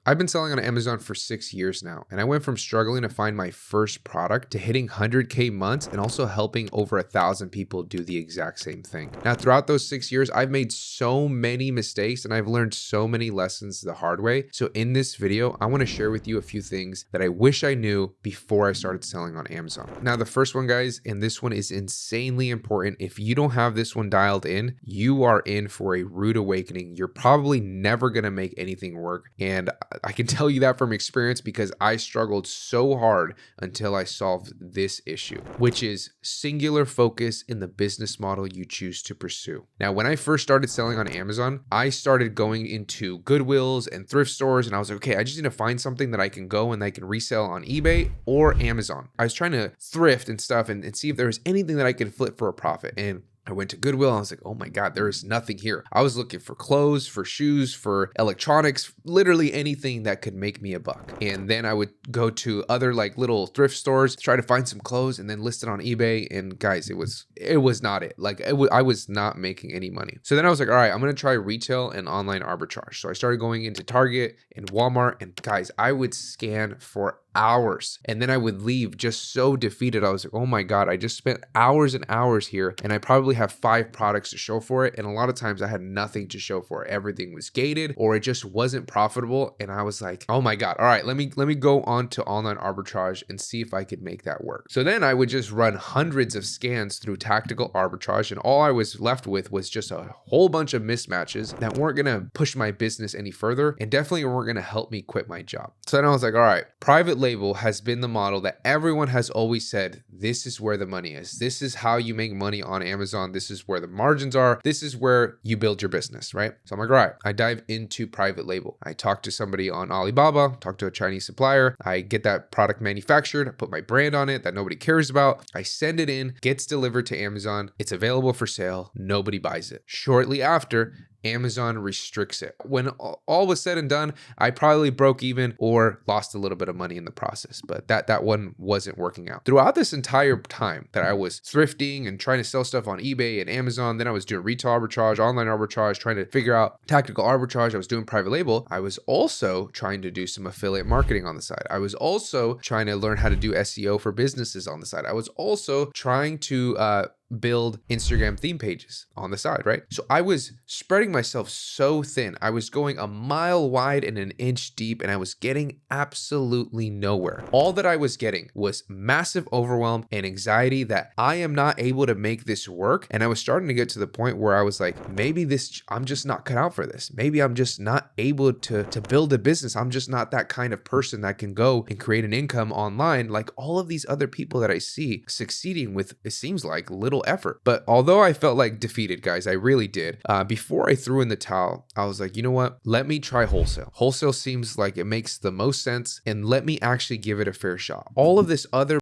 I've been selling on Amazon for 6 years now, and I went from struggling to find my first product to hitting 100K months and also helping over 1,000 people do the exact same thing. Now, throughout those 6 years, I've made so many mistakes and I've learned so many lessons the hard way. So in this video, I want to share with you a few things that I wish I knew before I started selling on Amazon. Now, the first one, guys, and this one is insanely important. If you don't have this one dialed in, you are in for a rude awakening. You're probably never going to make anything work. And I can tell you that from experience because I struggled so hard until I solved this issue, which is singular focus in the business model you choose to pursue. Now, when I first started selling on Amazon, I started going into Goodwills and thrift stores, and I was like, okay, I just need to find something that I can go and I can resell on eBay or Amazon. I was trying to thrift and stuff and see if there was anything that I could flip for a profit. And I went to Goodwill and I was like, oh my God, there is nothing here. I was looking for clothes, for shoes, for electronics, literally anything that could make me a buck. And then I would go to other like little thrift stores, try to find some clothes and then list it on eBay. And guys, it was not it. Like I was not making any money. So then I was like, all right, I'm going to try retail and online arbitrage. So I started going into Target and Walmart, and guys, I would scan for hours and then I would leave just so defeated. I was like, oh my God, I just spent hours and hours here and I probably have 5 products to show for it. And a lot of times I had nothing to show for it. Everything was gated or it just wasn't profitable. And I was like, oh my God, all right, let me go on to online arbitrage and see if I could make that work. So then I would just run hundreds of scans through tactical arbitrage. And all I was left with was just a whole bunch of mismatches that weren't going to push my business any further and definitely weren't going to help me quit my job. So then I was like, all right, private label has been the model that everyone has always said, this is where the money is. This is how you make money on Amazon. This is where the margins are. This is where you build your business, right? So I'm like, all right, I dive into private label. I talk to somebody on Alibaba, talk to a Chinese supplier. I get that product manufactured, I put my brand on it that nobody cares about. I send it in, gets delivered to Amazon. It's available for sale. Nobody buys it. Shortly after, Amazon restricts it. When all was said and done, I probably broke even or lost a little bit of money in the process, but that one wasn't working out. Throughout this entire time that I was thrifting and trying to sell stuff on eBay and Amazon, then I was doing retail arbitrage, online arbitrage, trying to figure out tactical arbitrage. I was doing private label. I was also trying to do some affiliate marketing on the side. I was also trying to learn how to do SEO for businesses on the side. I was also trying to build Instagram theme pages on the side, right? So I was spreading myself so thin. I was going a mile wide and an inch deep, and I was getting absolutely nowhere. All that I was getting was massive overwhelm and anxiety that I am not able to make this work. And I was starting to get to the point where I was like, maybe I'm just not cut out for this. Maybe I'm just not able to build a business. I'm just not that kind of person that can go and create an income online like all of these other people that I see succeeding with, it seems like, little effort. But although I felt like defeated, guys, I really did. Before I threw in the towel, I was like, you know what? Let me try wholesale. Wholesale seems like it makes the most sense, and let me actually give it a fair shot. All of this other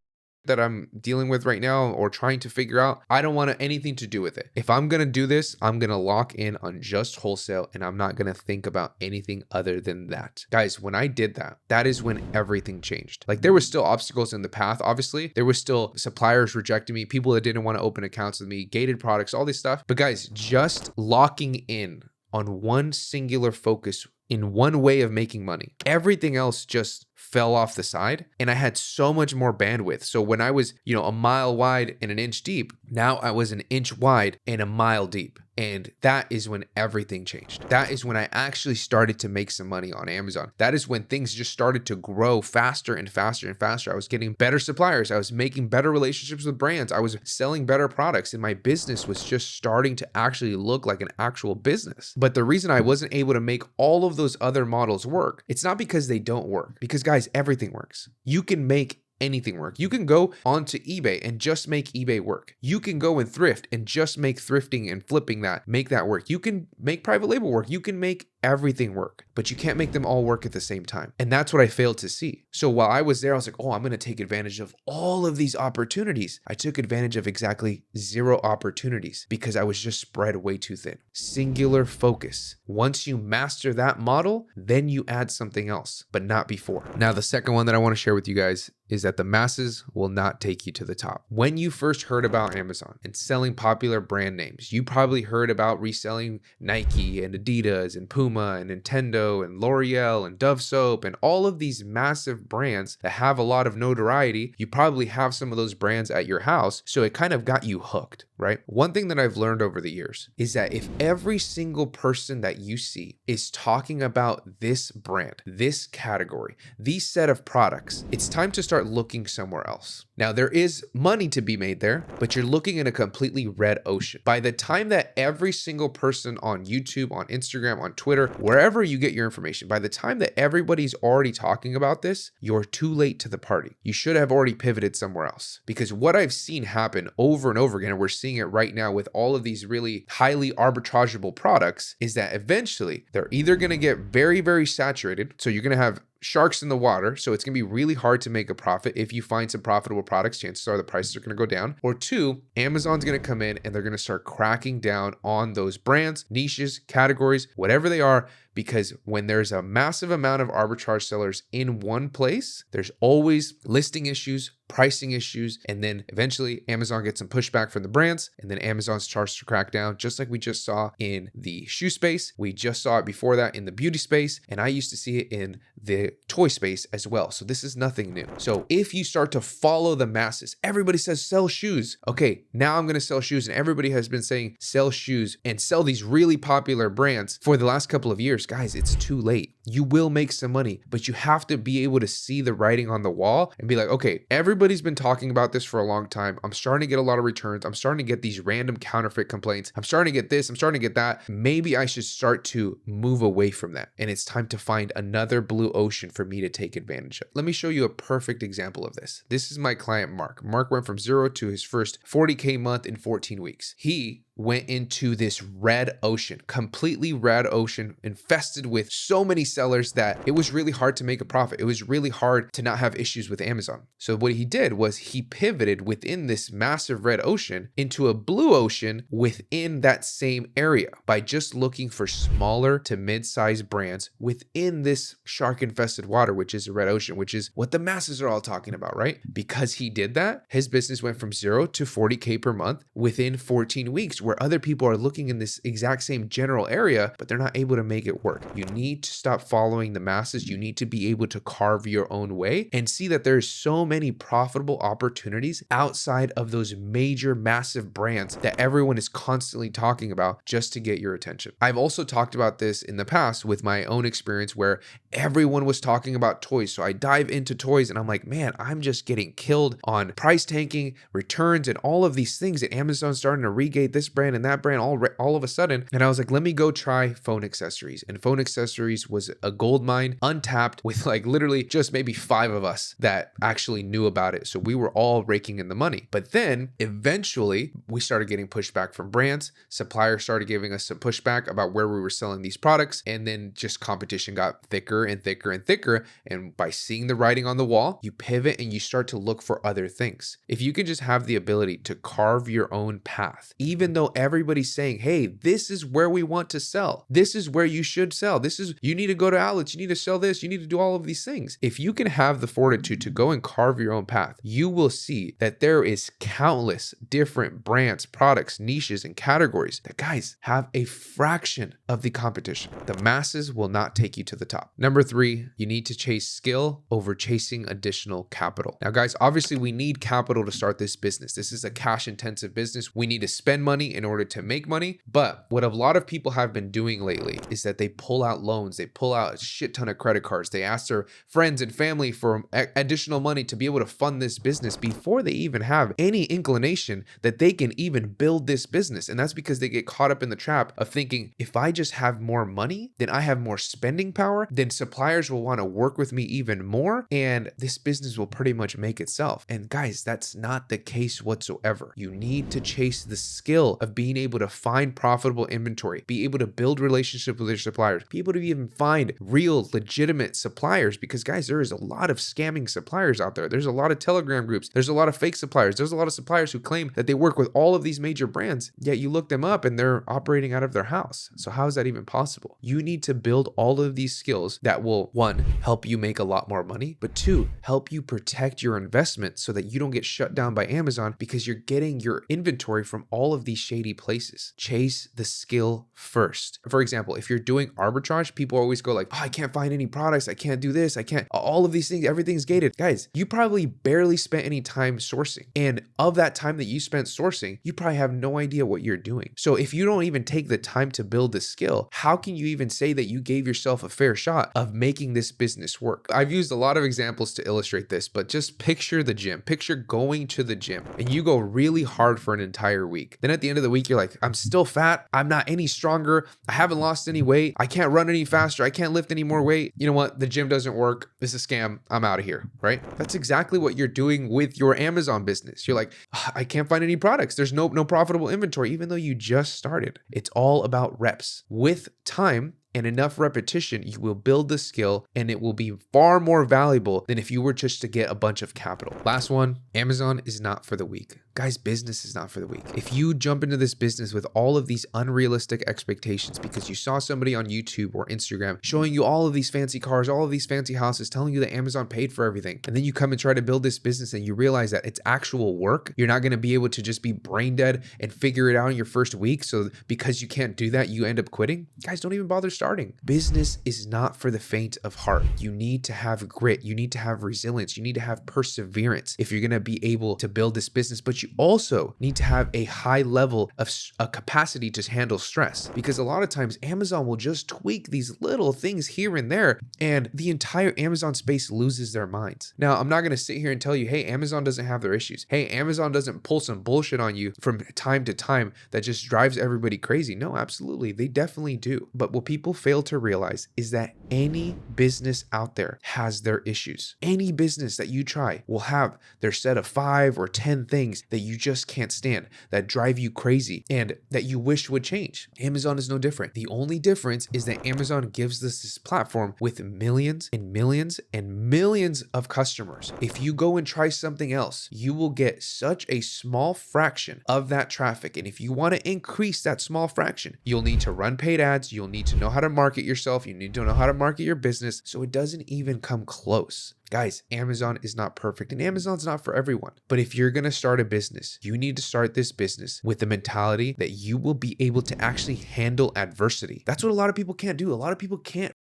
that I'm dealing with right now or trying to figure out, I don't want anything to do with it. If I'm going to do this, I'm going to lock in on just wholesale and I'm not going to think about anything other than that. Guys, when I did that, that is when everything changed. Like there were still obstacles in the path, obviously. There was still suppliers rejecting me, people that didn't want to open accounts with me, gated products, all this stuff. But guys, just locking in on one singular focus in one way of making money, everything else just fell off the side, and I had so much more bandwidth. So when I was, a mile wide and an inch deep, now I was an inch wide and a mile deep. And that is when everything changed. That is when I actually started to make some money on Amazon. That is when things just started to grow faster and faster and faster. I was getting better suppliers. I was making better relationships with brands. I was selling better products, and my business was just starting to actually look like an actual business. But the reason I wasn't able to make all of those other models work, it's not because they don't work, because guys, everything works. You can make anything work. You can go onto eBay and just make eBay work. You can go and thrift and just make thrifting and flipping that, make that work. You can make private label work. You can make everything work, but you can't make them all work at the same time. And that's what I failed to see. So while I was there, I was like, oh, I'm going to take advantage of all of these opportunities. I took advantage of exactly 0 opportunities because I was just spread way too thin. Singular focus. Once you master that model, then you add something else, but not before. Now, the second one that I want to share with you guys is that the masses will not take you to the top. When you first heard about Amazon and selling popular brand names, you probably heard about reselling Nike and Adidas and Puma Puma and Nintendo and L'Oreal and Dove soap and all of these massive brands that have a lot of notoriety. You probably have some of those brands at your house, so it kind of got you hooked, right? One thing that I've learned over the years is that if every single person that you see is talking about this brand, this category, these set of products, it's time to start looking somewhere else. Now, there is money to be made there, but you're looking in a completely red ocean. By the time that every single person on YouTube, on Instagram, on Twitter, wherever you get your information, by the time that everybody's already talking about this, you're too late to the party. You should have already pivoted somewhere else. Because what I've seen happen over and over again, and we're seeing it right now with all of these really highly arbitrageable products, is that eventually they're either going to get very, very saturated. So you're going to have sharks in the water. So it's going to be really hard to make a profit. If you find some profitable products, chances are the prices are going to go down. Or two, Amazon's going to come in and they're going to start cracking down on those brands, niches, categories, whatever they are. Because when there's a massive amount of arbitrage sellers in one place, there's always listing issues, pricing issues, and then eventually Amazon gets some pushback from the brands, and then Amazon starts to crack down, just like we just saw in the shoe space. We just saw it before that in the beauty space, and I used to see it in the toy space as well. So this is nothing new. So if you start to follow the masses, everybody says sell shoes. Okay, now I'm going to sell shoes, and everybody has been saying sell shoes and sell these really popular brands for the last couple of years. Guys, it's too late. You will make some money, but you have to be able to see the writing on the wall and be like, okay, everybody's been talking about this for a long time. I'm starting to get a lot of returns. I'm starting to get these random counterfeit complaints. I'm starting to get this. I'm starting to get that. Maybe I should start to move away from that. And it's time to find another blue ocean for me to take advantage of. Let me show you a perfect example of this. This is my client, Mark. Mark went from 0 to his first 40K month in 14 weeks. He went into this red ocean, completely red ocean, infested with so many sellers that it was really hard to make a profit. It was really hard to not have issues with Amazon. So what he did was he pivoted within this massive red ocean into a blue ocean within that same area by just looking for smaller to mid-sized brands within this shark-infested water, which is a red ocean, which is what the masses are all talking about, right? Because he did that, his business went from 0 to 40K per month within 14 weeks, where other people are looking in this exact same general area, but they're not able to make it work. You need to stop following the masses. You need to be able to carve your own way and see that there's so many profitable opportunities outside of those major, massive brands that everyone is constantly talking about just to get your attention. I've also talked about this in the past with my own experience where everyone was talking about toys. So I dive into toys and I'm like, man, I'm just getting killed on price tanking, returns, and all of these things. And Amazon's starting to regate this brand and that brand all of a sudden. And I was like, let me go try phone accessories. And phone accessories was a gold mine, untapped, with like literally just maybe 5 of us that actually knew about it. So we were all raking in the money. But then eventually we started getting pushback from brands. Suppliers started giving us some pushback about where we were selling these products. And then just competition got thicker and thicker and thicker. And by seeing the writing on the wall, you pivot and you start to look for other things. If you can just have the ability to carve your own path, even though everybody's saying, hey, this is where we want to sell. This is where you should sell. You need to go to outlets. You need to sell this. You need to do all of these things. If you can have the fortitude to go and carve your own path, you will see that there is countless different brands, products, niches, and categories that, guys, have a fraction of the competition. The masses will not take you to the top. Number 3, you need to chase skill over chasing additional capital. Now, guys, obviously we need capital to start this business. This is a cash intensive business. We need to spend money in order to make money. But what a lot of people have been doing lately is that they pull out loans. They pull out a shit ton of credit cards. They ask their friends and family for additional money to be able to fund this business before they even have any inclination that they can even build this business. And that's because they get caught up in the trap of thinking, if I just have more money, then I have more spending power, then suppliers will want to work with me even more, and this business will pretty much make itself. And guys, that's not the case whatsoever. You need to chase the skill of being able to find profitable inventory, be able to build relationships with your suppliers, be able to even find real legitimate suppliers, because guys, there is a lot of scamming suppliers out there. There's a lot of Telegram groups. There's a lot of fake suppliers. There's a lot of suppliers who claim that they work with all of these major brands, yet you look them up and they're operating out of their house. So how is that even possible? You need to build all of these skills that will, 1, help you make a lot more money, but 2, help you protect your investment so that you don't get shut down by Amazon because you're getting your inventory from all of these shady places. Chase the skill first. For example, if you're doing arbitrage, people always go like, oh, I can't find any products. I can't do this. I can't, all of these things, everything's gated. Guys, you probably barely spent any time sourcing. And of that time that you spent sourcing, you probably have no idea what you're doing. So if you don't even take the time to build the skill, how can you even say that you gave yourself a fair shot of making this business work? I've used a lot of examples to illustrate this, but just picture the gym. Picture going to the gym and you go really hard for an entire week. Then at the end of the week, you're like, I'm still fat. I'm not any stronger. I haven't lost any weight. I can't run any faster. I can't lift any more weight. You know what? The gym doesn't work. It's a scam. I'm out of here, right? That's exactly what you're doing with your Amazon business. You're like, I can't find any products. There's no profitable inventory, even though you just started. It's all about reps. With time and enough repetition, you will build the skill and it will be far more valuable than if you were just to get a bunch of capital. Last one, Amazon is not for the weak. Guys, business is not for the weak. If you jump into this business with all of these unrealistic expectations because you saw somebody on YouTube or Instagram showing you all of these fancy cars, all of these fancy houses, telling you that Amazon paid for everything, and then you come and try to build this business and you realize that it's actual work, you're not going to be able to just be brain dead and figure it out in your first week. So because you can't do that, you end up quitting. Guys, don't even bother starting. Business is not for the faint of heart. You need to have grit. You need to have resilience. You need to have perseverance if you're going to be able to build this business, but you also need to have a high level of a capacity to handle stress, because a lot of times Amazon will just tweak these little things here and there and the entire Amazon space loses their minds. Now, I'm not going to sit here and tell you, hey, Amazon doesn't have their issues. Hey, Amazon doesn't pull some bullshit on you from time to time that just drives everybody crazy. No, absolutely. They definitely do. But what people fail to realize is that any business out there has their issues. Any business that you try will have their set of 5 or 10 things that you just can't stand, that drive you crazy and that you wish would change. Amazon is no different. The only difference is that Amazon gives us this platform with millions and millions and millions of customers. If you go and try something else, you will get such a small fraction of that traffic. And if you want to increase that small fraction, you'll need to run paid ads. You'll need to know how to market yourself. You need to know how to market your business so it doesn't even come close. Guys, Amazon is not perfect and Amazon's not for everyone. But if you're going to start a business, you need to start this business with the mentality that you will be able to actually handle adversity. That's what a lot of people can't do. A lot of people can't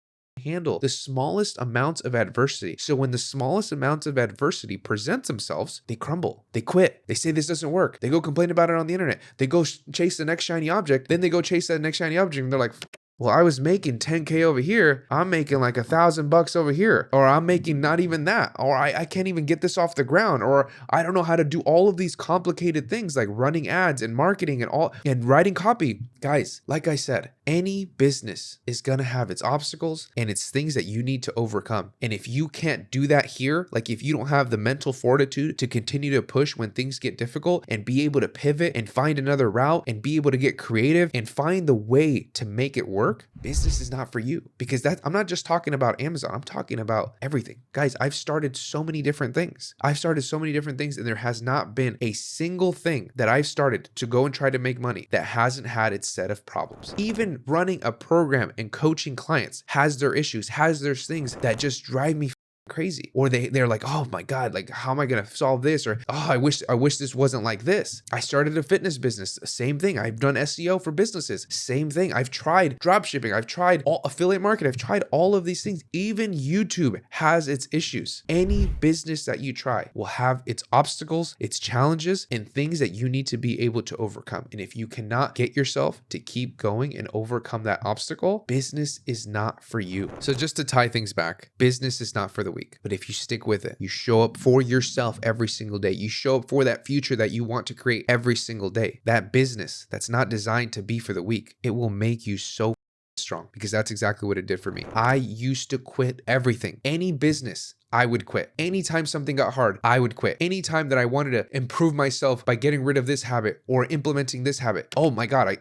handle the smallest amounts of adversity. So when the smallest amounts of adversity presents themselves, they crumble, they quit, they say this doesn't work, they go complain about it on the internet, they go chase the next shiny object, then they go chase that next shiny object and they're like, well, I was making 10K over here. I'm making like $1,000 over here, or I'm making not even that, or I can't even get this off the ground, or I don't know how to do all of these complicated things like running ads and marketing and writing copy. Guys, like I said, any business is going to have its obstacles and it's things that you need to overcome. And if you can't do that here, like if you don't have the mental fortitude to continue to push when things get difficult and be able to pivot and find another route and be able to get creative and find the way to make it work, business is not for you. Because I'm not just talking about Amazon. I'm talking about everything. Guys, I've started so many different things. And there has not been a single thing that I've started to go and try to make money that hasn't had its set of problems. Even running a program and coaching clients has their issues, has their things that just drive me crazy, or they're like, oh my God, like how am I gonna solve this? Or oh, I wish this wasn't like this. I started a fitness business, same thing. I've done SEO for businesses, same thing. I've tried drop shipping, I've tried affiliate marketing, I've tried all of these things. Even YouTube has its issues. Any business that you try will have its obstacles, its challenges, and things that you need to be able to overcome. And if you cannot get yourself to keep going and overcome that obstacle, business is not for you. So just to tie things back, business is not for the weak. But if you stick with it, you show up for yourself every single day, you show up for that future that you want to create every single day, that business that's not designed to be for the weak, it will make you so strong, because that's exactly what it did for me. I used to quit everything. Any business, I would quit. Anytime something got hard, I would quit. Anytime that I wanted to improve myself by getting rid of this habit or implementing this habit, oh my God,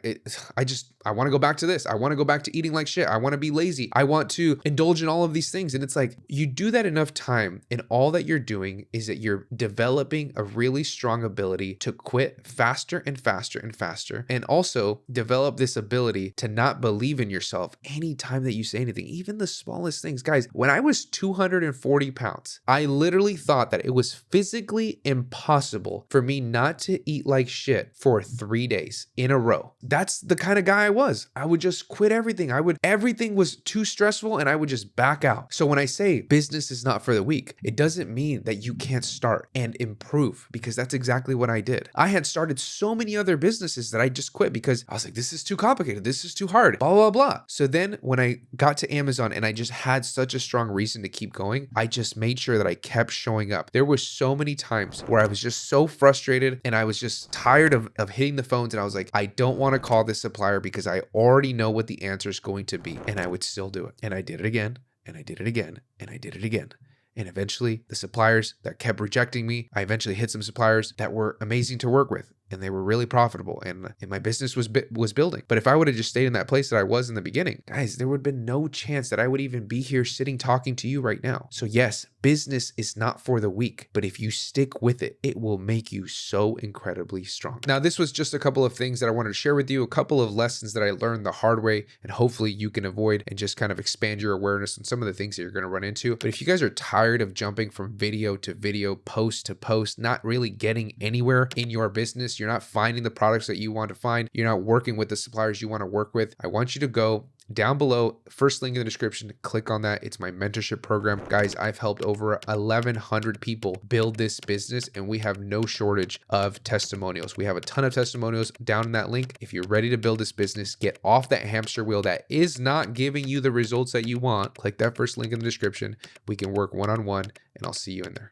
I want to go back to this. I want to go back to eating like shit. I want to be lazy. I want to indulge in all of these things. And it's like, you do that enough time and all that you're doing is that you're developing a really strong ability to quit faster and faster and faster. And also develop this ability to not believe in yourself yourself anytime that you say anything, even the smallest things. Guys, when I was 240 pounds, I literally thought that it was physically impossible for me not to eat like shit for 3 days in a row. That's the kind of guy I was. I would just quit everything. Everything was too stressful and I would just back out. So when I say business is not for the weak, it doesn't mean that you can't start and improve, because that's exactly what I did. I had started so many other businesses that I just quit because I was like, this is too complicated. This is too hard, blah, blah, blah. So then when I got to Amazon and I just had such a strong reason to keep going, I just made sure that I kept showing up. There were so many times where I was just so frustrated and I was just tired of hitting the phones, and I was like, I don't want to call this supplier because I already know what the answer is going to be. And I would still do it. And I did it again, and I did it again, and I did it again. And eventually the suppliers that kept rejecting me, I eventually hit some suppliers that were amazing to work with, and they were really profitable, and my business was building. But if I would have just stayed in that place that I was in the beginning, guys, there would have been no chance that I would even be here sitting talking to you right now. So yes, business is not for the weak, but if you stick with it, it will make you so incredibly strong. Now, this was just a couple of things that I wanted to share with you, a couple of lessons that I learned the hard way, and hopefully you can avoid and just kind of expand your awareness on some of the things that you're going to run into. But if you guys are tired of jumping from video to video, post to post, not really getting anywhere in your business, you're not finding the products that you want to find, you're not working with the suppliers you want to work with, I want you to go down below, first link in the description, click on that. It's my mentorship program. Guys, I've helped over 1,100 people build this business, and we have no shortage of testimonials. We have a ton of testimonials down in that link. If you're ready to build this business, get off that hamster wheel that is not giving you the results that you want, click that first link in the description. We can work one-on-one, and I'll see you in there.